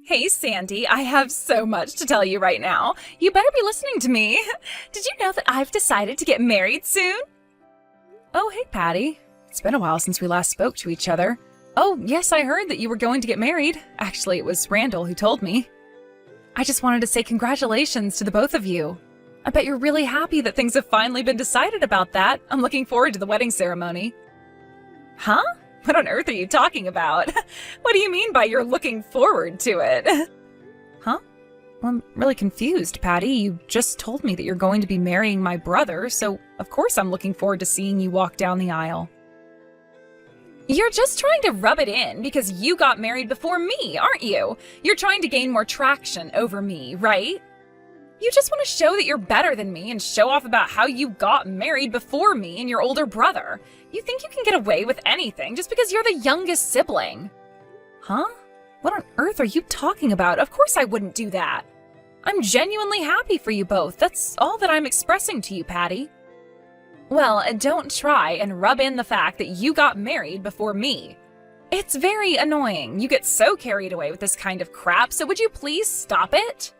Hey, Sandy, I have so much to tell you right now. You better be listening to me. Did you know that I've decided to get married soon? Oh, hey, Patty. It's been a while since we last spoke to each other. Oh, yes, I heard that you were going to get married. Actually, it was Randall who told me. I just wanted to say congratulations to the both of you. I bet you're really happy that things have finally been decided about that. I'm looking forward to the wedding ceremony. Huh? What on earth are you talking about? What do you mean by you're looking forward to it? Huh? Well, I'm really confused, Patty. You just told me that you're going to be marrying my brother, so of course I'm looking forward to seeing you walk down the aisle. You're just trying to rub it in because you got married before me, aren't you? You're trying to gain more traction over me, right? You just want to show that you're better than me and show off about how you got married before me and your older brother. You think you can get away with anything just because you're the youngest sibling. Huh? What on earth are you talking about? Of course I wouldn't do that. I'm genuinely happy for you both. That's all that I'm expressing to you, Patty. Well, don't try and rub in the fact that you got married before me. It's very annoying. You get so carried away with this kind of crap, so would you please stop it?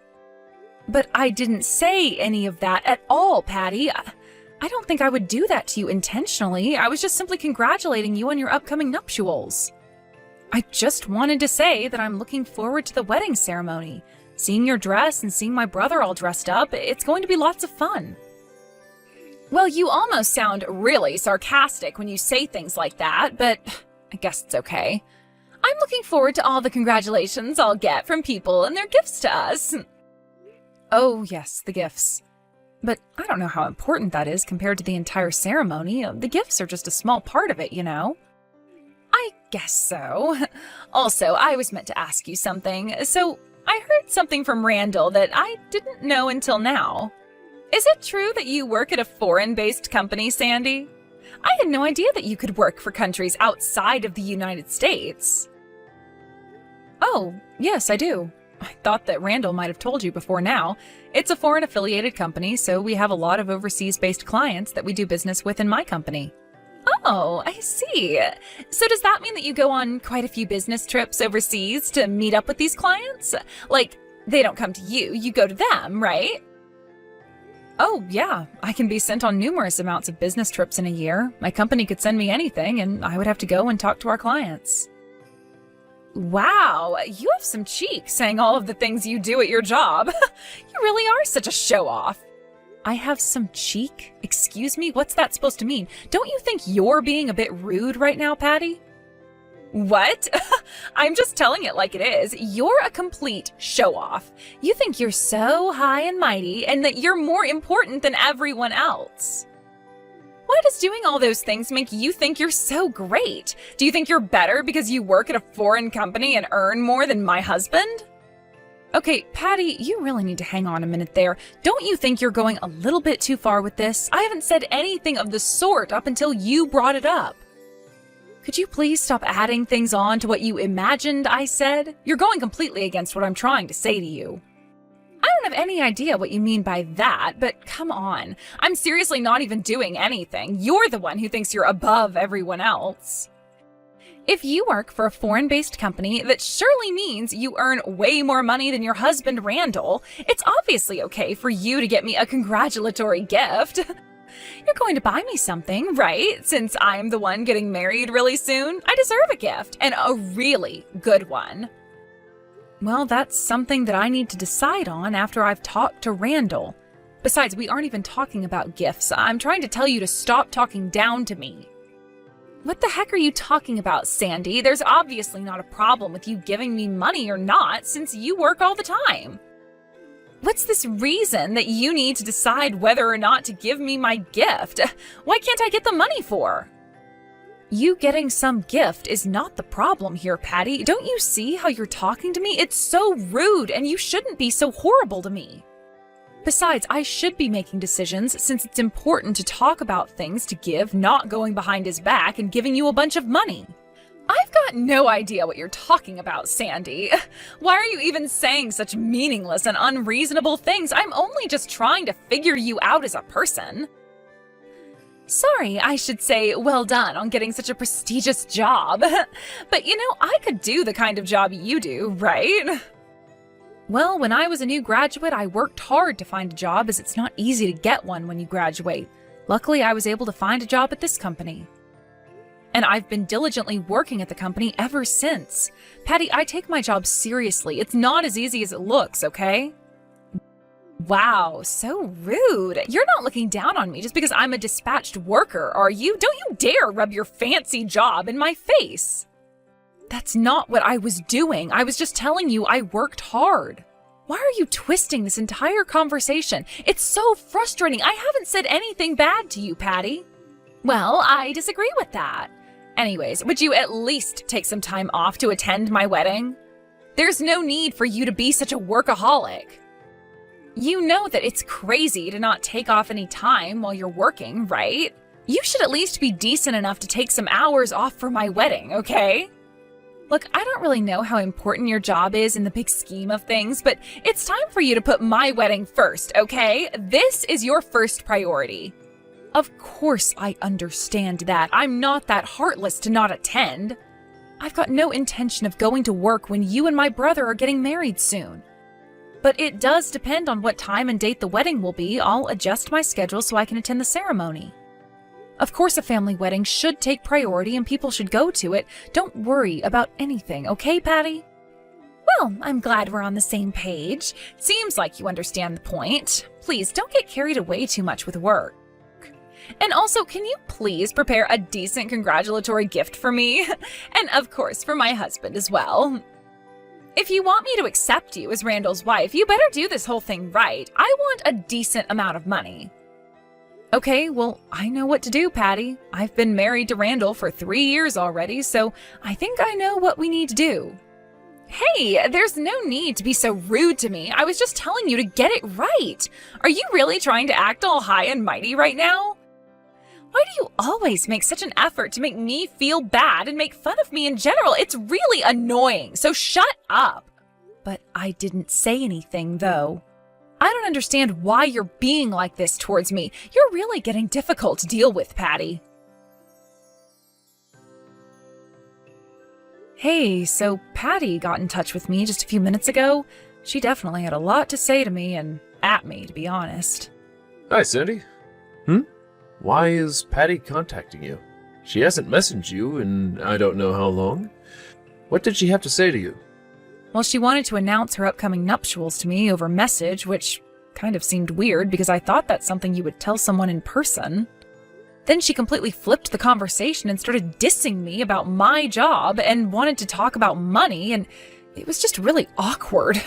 But I didn't say any of that at all, Patty. I don't think I would do that to you intentionally. I was just simply congratulating you on your upcoming nuptials. I just wanted to say that I'm looking forward to the wedding ceremony. Seeing your dress and seeing my brother all dressed up, it's going to be lots of fun. Well, you almost sound really sarcastic when you say things like that, but I guess it's okay. I'm looking forward to all the congratulations I'll get from people and their gifts to us. Oh, yes, the gifts. But I don't know how important that is compared to the entire ceremony. The gifts are just a small part of it, you know? I guess so. Also, I was meant to ask you something. So, I heard something from Randall that I didn't know until now. Is it true that you work at a foreign-based company, Sandy? I had no idea that you could work for countries outside of the United States. Oh, yes, I do. I thought that Randall might have told you before now. It's a foreign-affiliated company, so we have a lot of overseas-based clients that we do business with in my company. Oh, I see. So does that mean that you go on quite a few business trips overseas to meet up with these clients? Like, they don't come to you, you go to them, right? Oh, yeah. I can be sent on numerous amounts of business trips in a year. My company could send me anything, and I would have to go and talk to our clients. Wow, you have some cheek saying all of the things you do at your job. You really are such a show-off. I have some cheek? Excuse me? What's that supposed to mean? Don't you think you're being a bit rude right now, Patty? What? I'm just telling it like it is. You're a complete show-off. You think you're so high and mighty and that you're more important than everyone else. Why does doing all those things make you think you're so great? Do you think you're better because you work at a foreign company and earn more than my husband? Okay, Patty, you really need to hang on a minute there. Don't you think you're going a little bit too far with this? I haven't said anything of the sort up until you brought it up. Could you please stop adding things on to what you imagined I said? You're going completely against what I'm trying to say to you. I don't have any idea what you mean by that, but come on. I'm seriously not even doing anything. You're the one who thinks you're above everyone else. If you work for a foreign-based company, that surely means you earn way more money than your husband, Randall. It's obviously okay for you to get me a congratulatory gift. You're going to buy me something, right? Since I'm the one getting married really soon, I deserve a gift, and a really good one. Well, that's something that I need to decide on after I've talked to Randall. Besides, we aren't even talking about gifts. I'm trying to tell you to stop talking down to me. What the heck are you talking about, Sandy? There's obviously not a problem with you giving me money or not, since you work all the time. What's this reason that you need to decide whether or not to give me my gift? Why can't I get the money for? You getting some gift is not the problem here, Patty. Don't you see how you're talking to me? It's so rude, and you shouldn't be so horrible to me. Besides, I should be making decisions since it's important to talk about things to give, not going behind his back and giving you a bunch of money. I've got no idea what you're talking about, Sandy. Why are you even saying such meaningless and unreasonable things? I'm only just trying to figure you out as a person. Sorry, I should say well done on getting such a prestigious job. But you know, I could do the kind of job you do, right? Well, when I was a new graduate, I worked hard to find a job as it's not easy to get one when you graduate. Luckily, I was able to find a job at this company. And I've been diligently working at the company ever since. Patty, I take my job seriously. It's not as easy as it looks, okay? Wow, so rude. You're not looking down on me just because I'm a dispatched worker, are you? Don't you dare rub your fancy job in my face. That's not what I was doing. I was just telling you I worked hard. Why are you twisting this entire conversation? It's so frustrating. I haven't said anything bad to you, Patty. Well, I disagree with that. Anyways, would you at least take some time off to attend my wedding? There's no need for you to be such a workaholic. You know that it's crazy to not take off any time while you're working, right? You should at least be decent enough to take some hours off for my wedding, okay? Look, I don't really know how important your job is in the big scheme of things, but it's time for you to put my wedding first, okay? This is your first priority. Of course I understand that. I'm not that heartless to not attend. I've got no intention of going to work when you and my brother are getting married soon. But it does depend on what time and date the wedding will be. I'll adjust my schedule so I can attend the ceremony. Of course, a family wedding should take priority and people should go to it. Don't worry about anything, okay, Patty? Well, I'm glad we're on the same page. Seems like you understand the point. Please, don't get carried away too much with work. And also, can you please prepare a decent congratulatory gift for me? And of course, for my husband as well. If you want me to accept you as Randall's wife, you better do this whole thing right. I want a decent amount of money. Okay, well, I know what to do, Patty. I've been married to Randall for 3 years already, so I think I know what we need to do. Hey, there's no need to be so rude to me. I was just telling you to get it right. Are you really trying to act all high and mighty right now? Why do you always make such an effort to make me feel bad and make fun of me in general? It's really annoying, so shut up. But I didn't say anything, though. I don't understand why you're being like this towards me. You're really getting difficult to deal with, Patty. Hey, so Patty got in touch with me just a few minutes ago. She definitely had a lot to say to me and at me, to be honest. Hi, Sandy. Why is Patty contacting you? She hasn't messaged you in I don't know how long. What did she have to say to you? Well, she wanted to announce her upcoming nuptials to me over message, which kind of seemed weird because I thought that's something you would tell someone in person. Then she completely flipped the conversation and started dissing me about my job and wanted to talk about money, and it was just really awkward.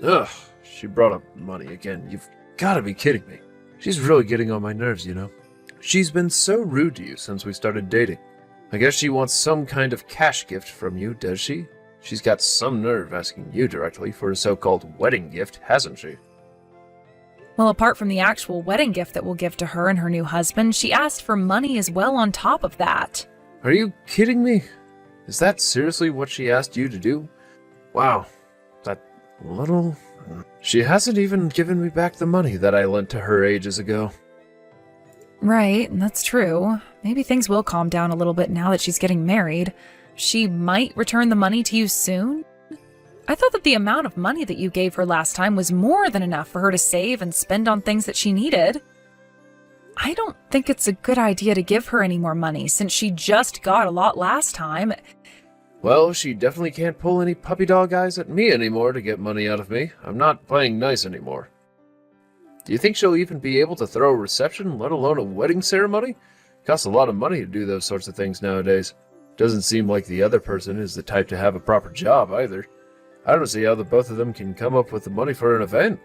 Ugh, she brought up money again. You've got to be kidding me. She's really getting on my nerves, you know. She's been so rude to you since we started dating. I guess she wants some kind of cash gift from you, does she? She's got some nerve asking you directly for a so-called wedding gift, hasn't she? Well, apart from the actual wedding gift that we'll give to her and her new husband, she asked for money as well on top of that. Are you kidding me? Is that seriously what she asked you to do? Wow, that little... She hasn't even given me back the money that I lent to her ages ago. Right, that's true. Maybe things will calm down a little bit now that she's getting married. She might return the money to you soon? I thought that the amount of money that you gave her last time was more than enough for her to save and spend on things that she needed. I don't think it's a good idea to give her any more money since she just got a lot last time. Well, she definitely can't pull any puppy dog eyes at me anymore to get money out of me. I'm not playing nice anymore. Do you think she'll even be able to throw a reception, let alone a wedding ceremony? It costs a lot of money to do those sorts of things nowadays. Doesn't seem like the other person is the type to have a proper job either. I don't see how the both of them can come up with the money for an event.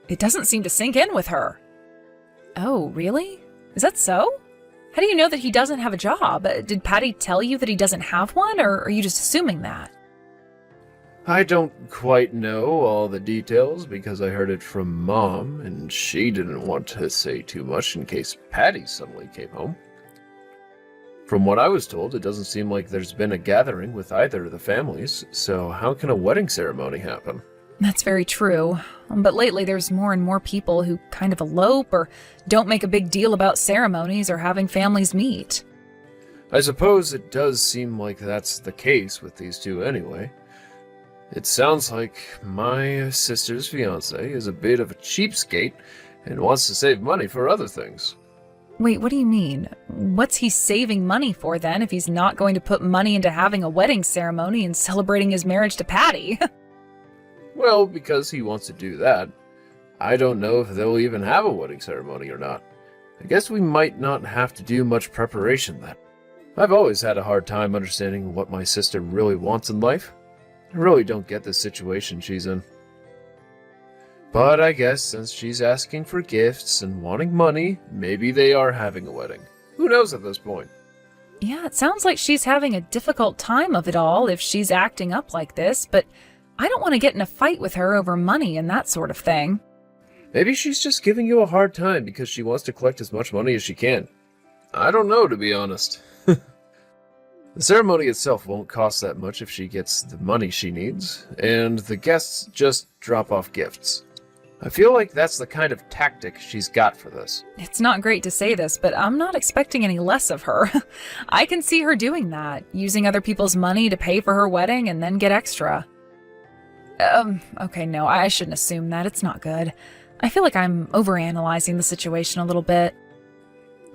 It doesn't seem to sink in with her. Oh, really? Is that so? How do you know that he doesn't have a job? Did Patty tell you that he doesn't have one, or are you just assuming that? I don't quite know all the details because I heard it from Mom, and she didn't want to say too much in case Patty suddenly came home. From what I was told, it doesn't seem like there's been a gathering with either of the families, so how can a wedding ceremony happen? That's very true. But lately there's more and more people who kind of elope or don't make a big deal about ceremonies or having families meet. I suppose it does seem like that's the case with these two anyway. It sounds like my sister's fiancé is a bit of a cheapskate and wants to save money for other things. Wait, what do you mean? What's he saving money for then if he's not going to put money into having a wedding ceremony and celebrating his marriage to Patty? Well, because he wants to do that. I don't know if they'll even have a wedding ceremony or not. I guess we might not have to do much preparation then. I've always had a hard time understanding what my sister really wants in life. I really don't get the situation she's in. But I guess since she's asking for gifts and wanting money, maybe they are having a wedding. Who knows at this point? Yeah, it sounds like she's having a difficult time of it all if she's acting up like this, but I don't want to get in a fight with her over money and that sort of thing. Maybe she's just giving you a hard time because she wants to collect as much money as she can. I don't know, to be honest. The ceremony itself won't cost that much if she gets the money she needs, and the guests just drop off gifts. I feel like that's the kind of tactic she's got for this. It's not great to say this, but I'm not expecting any less of her. I can see her doing that, using other people's money to pay for her wedding and then get extra. Okay, no, I shouldn't assume that. It's not good. I feel like I'm overanalyzing the situation a little bit.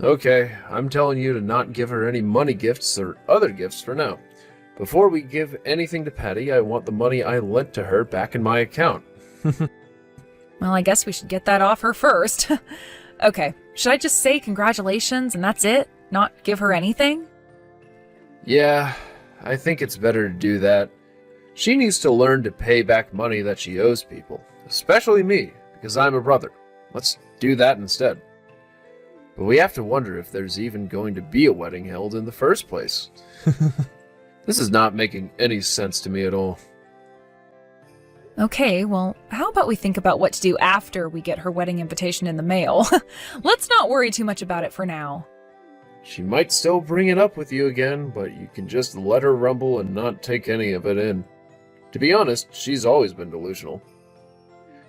Okay, I'm telling you to not give her any money gifts or other gifts for now. Before we give anything to Patty, I want the money I lent to her back in my account. Well, I guess we should get that off her first. Okay, should I just say congratulations and that's it? Not give her anything? Yeah, I think it's better to do that. She needs to learn to pay back money that she owes people, especially me, because I'm a brother. Let's do that instead. But we have to wonder if there's even going to be a wedding held in the first place. This is not making any sense to me at all. Okay, well, how about we think about what to do after we get her wedding invitation in the mail? Let's not worry too much about it for now. She might still bring it up with you again, but you can just let her rumble and not take any of it in. To be honest, she's always been delusional.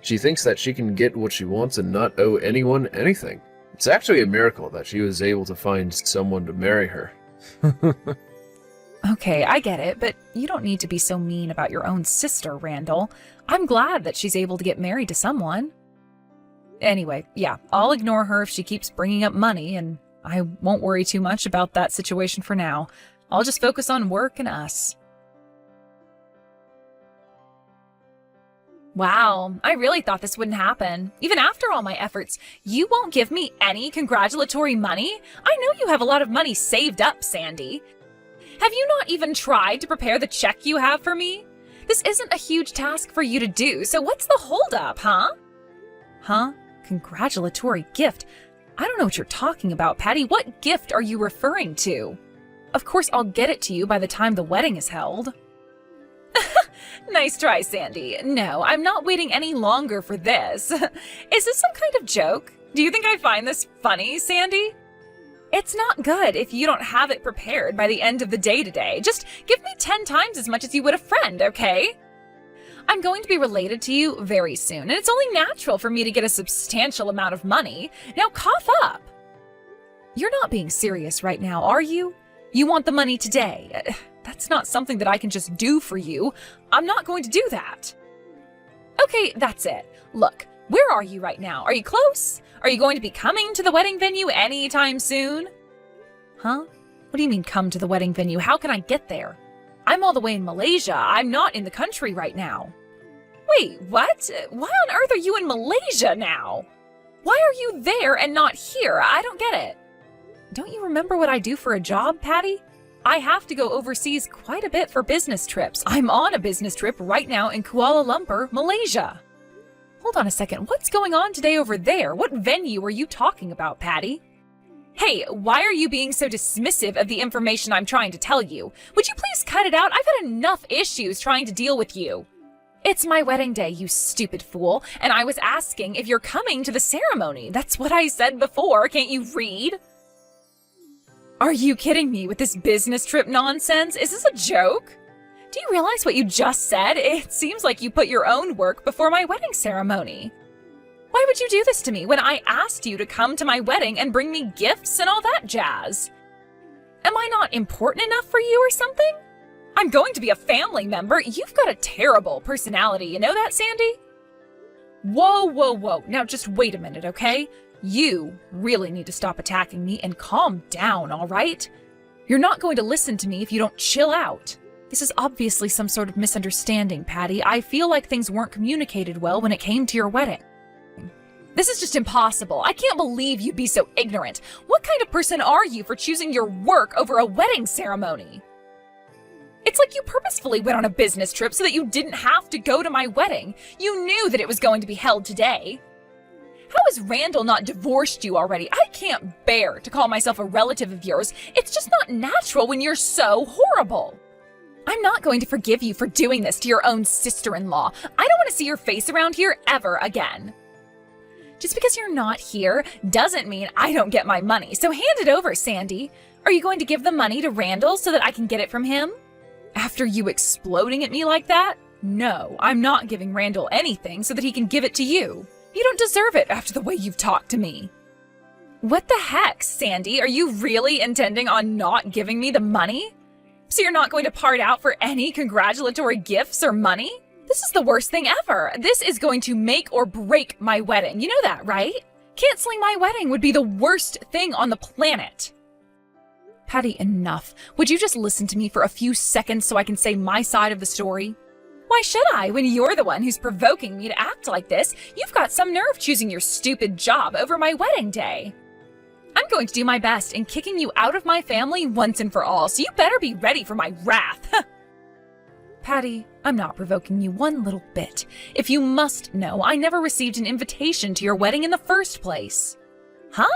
She thinks that she can get what she wants and not owe anyone anything. It's actually a miracle that she was able to find someone to marry her. Okay, I get it, but you don't need to be so mean about your own sister, Randall. I'm glad that she's able to get married to someone. Anyway, yeah, I'll ignore her if she keeps bringing up money, and I won't worry too much about that situation for now. I'll just focus on work and us. Wow, I really thought this wouldn't happen. Even after all my efforts, you won't give me any congratulatory money? I know you have a lot of money saved up, Sandy. Have you not even tried to prepare the check you have for me? This isn't a huge task for you to do, so what's the holdup, huh? Huh? Congratulatory gift? I don't know what you're talking about, Patty. What gift are you referring to? Of course, I'll get it to you by the time the wedding is held. Nice try, Sandy. No, I'm not waiting any longer for this. Is this some kind of joke? Do you think I find this funny, Sandy? It's not good if you don't have it prepared by the end of the day today. Just give me 10 times as much as you would a friend, okay? I'm going to be related to you very soon, and it's only natural for me to get a substantial amount of money. Now cough up. You're not being serious right now, are you? You want the money today. That's not something that I can just do for you. I'm not going to do that. Okay, that's it. Look, where are you right now? Are you close? Are you going to be coming to the wedding venue anytime soon? Huh? What do you mean come to the wedding venue? How can I get there? I'm all the way in Malaysia. I'm not in the country right now. Wait, what? Why on earth are you in Malaysia now? Why are you there and not here? I don't get it. Don't you remember what I do for a job, Patty? I have to go overseas quite a bit for business trips. I'm on a business trip right now in Kuala Lumpur, Malaysia. Hold on a second. What's going on today over there? What venue are you talking about, Patty? Hey, why are you being so dismissive of the information I'm trying to tell you? Would you please cut it out? I've had enough issues trying to deal with you. It's my wedding day, you stupid fool, and I was asking if you're coming to the ceremony. That's what I said before. Can't you read? Are you kidding me with this business trip nonsense? Is this a joke? Do you realize what you just said? It seems like you put your own work before my wedding ceremony. Why would you do this to me when I asked you to come to my wedding and bring me gifts and all that jazz? Am I not important enough for you or something? I'm going to be a family member. You've got a terrible personality. You know that, Sandy? Whoa, whoa, whoa. Now just wait a minute, okay? You really need to stop attacking me and calm down, all right? You're not going to listen to me if you don't chill out. This is obviously some sort of misunderstanding, Patty. I feel like things weren't communicated well when it came to your wedding. This is just impossible. I can't believe you'd be so ignorant. What kind of person are you for choosing your work over a wedding ceremony? It's like you purposefully went on a business trip so that you didn't have to go to my wedding. You knew that it was going to be held today. How has Randall not divorced you already? I can't bear to call myself a relative of yours. It's just not natural when you're so horrible. I'm not going to forgive you for doing this to your own sister-in-law. I don't want to see your face around here ever again. Just because you're not here doesn't mean I don't get my money, so hand it over, Sandy. Are you going to give the money to Randall so that I can get it from him? After you exploding at me like that? No, I'm not giving Randall anything so that he can give it to you. You don't deserve it after the way you've talked to me. What the heck, Sandy? Are you really intending on not giving me the money? So you're not going to part out for any congratulatory gifts or money? This is the worst thing ever. This is going to make or break my wedding. You know that, right? Canceling my wedding would be the worst thing on the planet. Patty, enough. Would you just listen to me for a few seconds so I can say my side of the story? Why should I, when you're the one who's provoking me to act like this? You've got some nerve choosing your stupid job over my wedding day. I'm going to do my best in kicking you out of my family once and for all, so you better be ready for my wrath. Patty, I'm not provoking you one little bit. If you must know, I never received an invitation to your wedding in the first place. Huh?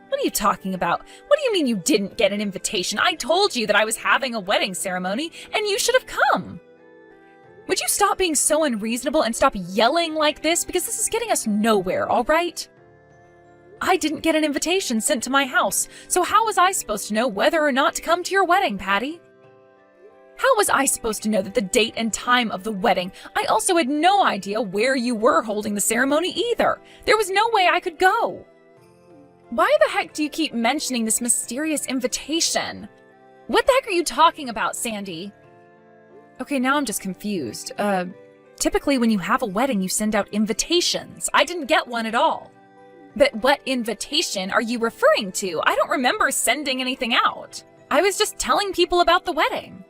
What are you talking about? What do you mean you didn't get an invitation? I told you that I was having a wedding ceremony, and you should have come. Would you stop being so unreasonable and stop yelling like this? Because this is getting us nowhere, all right? I didn't get an invitation sent to my house, so how was I supposed to know whether or not to come to your wedding, Patty? How was I supposed to know that the date and time of the wedding? I also had no idea where you were holding the ceremony either. There was no way I could go. Why the heck do you keep mentioning this mysterious invitation? What the heck are you talking about, Sandy? Okay, now I'm just confused. Typically when you have a wedding, you send out invitations. I didn't get one at all. But what invitation are you referring to? I don't remember sending anything out. I was just telling people about the wedding.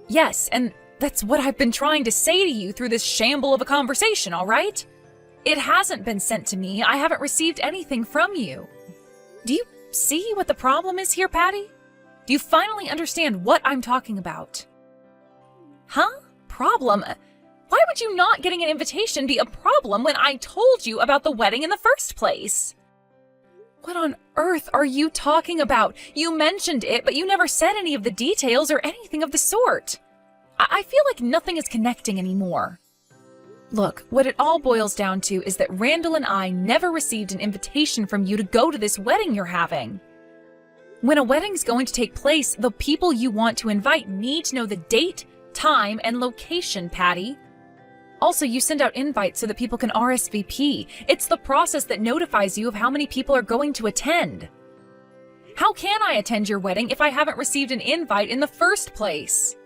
Yes, and that's what I've been trying to say to you through this shamble of a conversation, all right? It hasn't been sent to me. I haven't received anything from you. Do you see what the problem is here, Patty? Do you finally understand what I'm talking about? Huh? Problem? Why would you not getting an invitation be a problem when I told you about the wedding in the first place? What on earth are you talking about? You mentioned it, but you never said any of the details or anything of the sort. I feel like nothing is connecting anymore. Look, what it all boils down to is that Randall and I never received an invitation from you to go to this wedding you're having. When a wedding's going to take place, the people you want to invite need to know the date, time, and location, Patty. Also, you send out invites so that people can RSVP. It's the process that notifies you of how many people are going to attend. How can I attend your wedding if I haven't received an invite in the first place?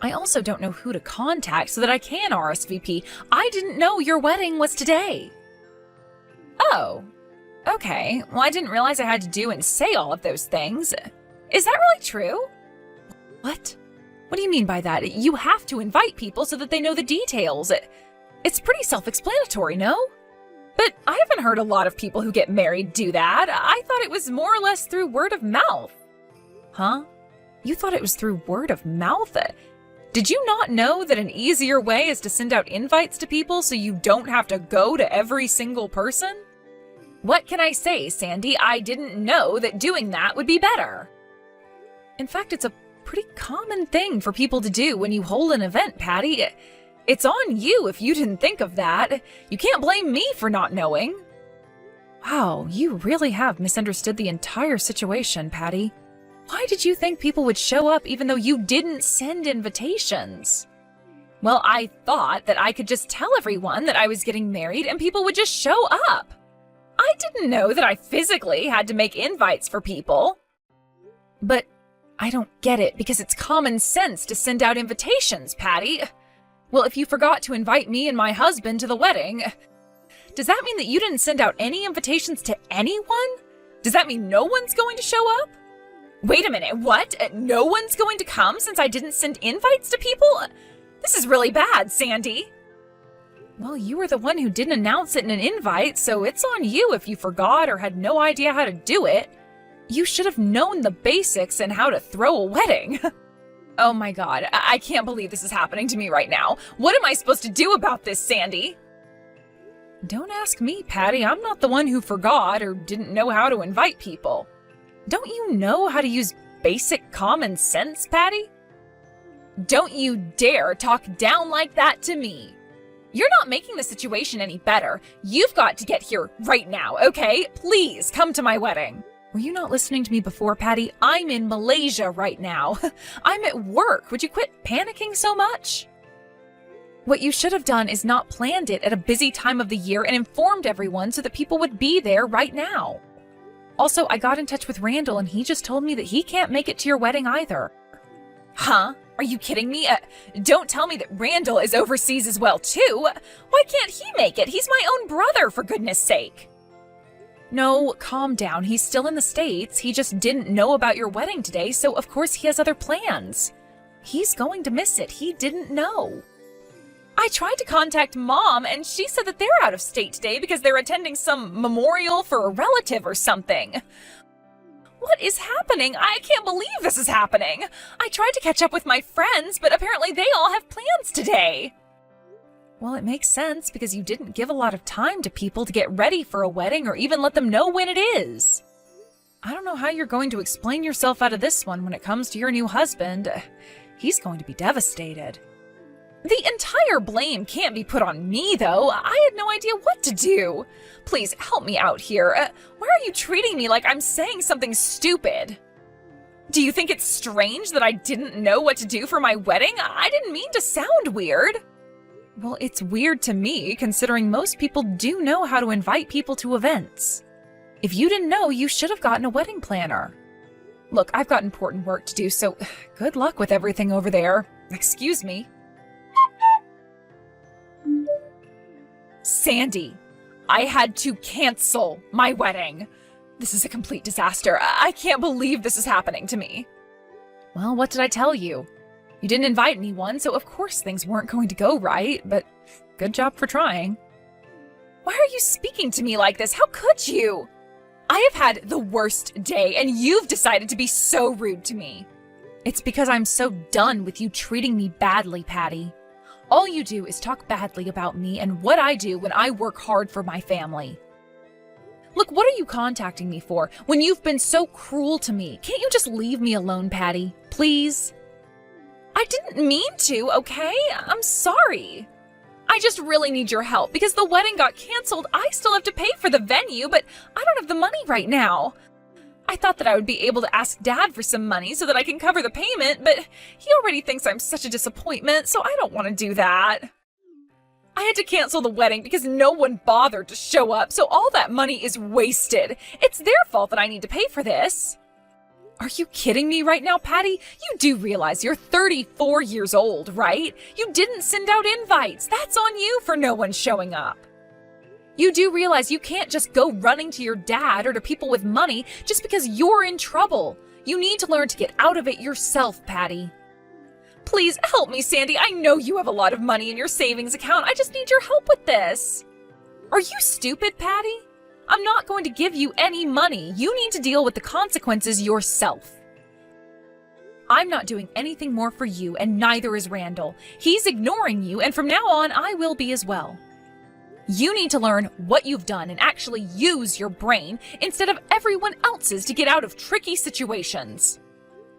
I also don't know who to contact so that I can RSVP. I didn't know your wedding was today. Oh, okay. Well, I didn't realize I had to do and say all of those things. Is that really true? What? What do you mean by that? You have to invite people so that they know the details. It's pretty self-explanatory, no? But I haven't heard a lot of people who get married do that. I thought it was more or less through word of mouth. Huh? You thought it was through word of mouth? Did you not know that an easier way is to send out invites to people so you don't have to go to every single person? What can I say, Sandy? I didn't know that doing that would be better. In fact, it's a pretty common thing for people to do when you hold an event, Patty. It's on you if you didn't think of that. You can't blame me for not knowing. Wow, you really have misunderstood the entire situation, Patty. Why did you think people would show up even though you didn't send invitations? Well, I thought that I could just tell everyone that I was getting married and people would just show up. I didn't know that I physically had to make invites for people. But I don't get it, because it's common sense to send out invitations, Patty. Well, if you forgot to invite me and my husband to the wedding, does that mean that you didn't send out any invitations to anyone? Does that mean no one's going to show up? Wait a minute, what? No one's going to come since I didn't send invites to people? This is really bad, Sandy. Well, you were the one who didn't announce it in an invite, so it's on you if you forgot or had no idea how to do it. You should have known the basics and how to throw a wedding. Oh my god, I can't believe this is happening to me right now. What am I supposed to do about this, Sandy? Don't ask me, Patty. I'm not the one who forgot or didn't know how to invite people. Don't you know how to use basic common sense, Patty? Don't you dare talk down like that to me. You're not making the situation any better. You've got to get here right now, okay? Please come to my wedding. Were you not listening to me before, Patty? I'm in Malaysia right now. I'm at work. Would you quit panicking so much? What you should have done is not planned it at a busy time of the year and informed everyone so that people would be there right now. Also, I got in touch with Randall and he just told me that he can't make it to your wedding either. Huh? Are you kidding me? Don't tell me that Randall is overseas as well, too. Why can't he make it? He's my own brother, for goodness sake. No, calm down. He's still in the States. He just didn't know about your wedding today, so of course he has other plans. He's going to miss it. He didn't know. I tried to contact Mom, and she said that they're out of state today because they're attending some memorial for a relative or something. What is happening? I can't believe this is happening. I tried to catch up with my friends, but apparently they all have plans today. Well, it makes sense because you didn't give a lot of time to people to get ready for a wedding or even let them know when it is. I don't know how you're going to explain yourself out of this one when it comes to your new husband. He's going to be devastated. The entire blame can't be put on me, though. I had no idea what to do. Please help me out here. Why are you treating me like I'm saying something stupid? Do you think it's strange that I didn't know what to do for my wedding? I didn't mean to sound weird. Well, it's weird to me, considering most people do know how to invite people to events. If you didn't know, you should have gotten a wedding planner. Look, I've got important work to do, so good luck with everything over there. Excuse me. Sandy, I had to cancel my wedding. This is a complete disaster. I can't believe this is happening to me. Well, what did I tell you? You didn't invite anyone, so of course things weren't going to go right, but good job for trying. Why are you speaking to me like this? How could you? I have had the worst day, and you've decided to be so rude to me. It's because I'm so done with you treating me badly, Patty. All you do is talk badly about me and what I do when I work hard for my family. Look, what are you contacting me for when you've been so cruel to me? Can't you just leave me alone, Patty? Please? I didn't mean to, okay? I'm sorry. I just really need your help because the wedding got canceled. I still have to pay for the venue, but I don't have the money right now. I thought that I would be able to ask Dad for some money so that I can cover the payment, but he already thinks I'm such a disappointment, so I don't want to do that. I had to cancel the wedding because no one bothered to show up, so all that money is wasted. It's their fault that I need to pay for this. Are you kidding me right now, Patty? You do realize you're 34 years old, right? You didn't send out invites. That's on you for no one showing up. You do realize you can't just go running to your dad or to people with money just because you're in trouble. You need to learn to get out of it yourself, Patty. Please help me, Sandy. I know you have a lot of money in your savings account. I just need your help with this. Are you stupid, Patty? I'm not going to give you any money. You need to deal with the consequences yourself. I'm not doing anything more for you, and neither is Randall. He's ignoring you, and from now on, I will be as well. You need to learn what you've done and actually use your brain instead of everyone else's to get out of tricky situations.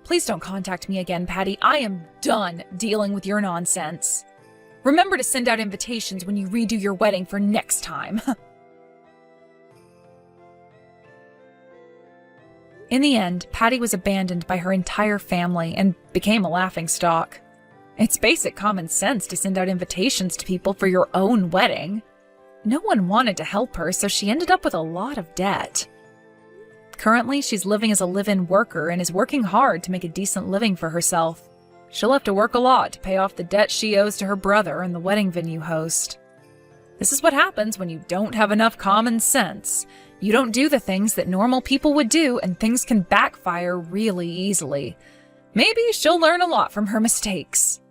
Please don't contact me again, Patty. I am done dealing with your nonsense. Remember to send out invitations when you redo your wedding for next time. In the end, Patty was abandoned by her entire family and became a laughingstock. It's basic common sense to send out invitations to people for your own wedding. No one wanted to help her, so she ended up with a lot of debt. Currently, she's living as a live-in worker and is working hard to make a decent living for herself. She'll have to work a lot to pay off the debt she owes to her brother and the wedding venue host. This is what happens when you don't have enough common sense. You don't do the things that normal people would do, and things can backfire really easily. Maybe she'll learn a lot from her mistakes.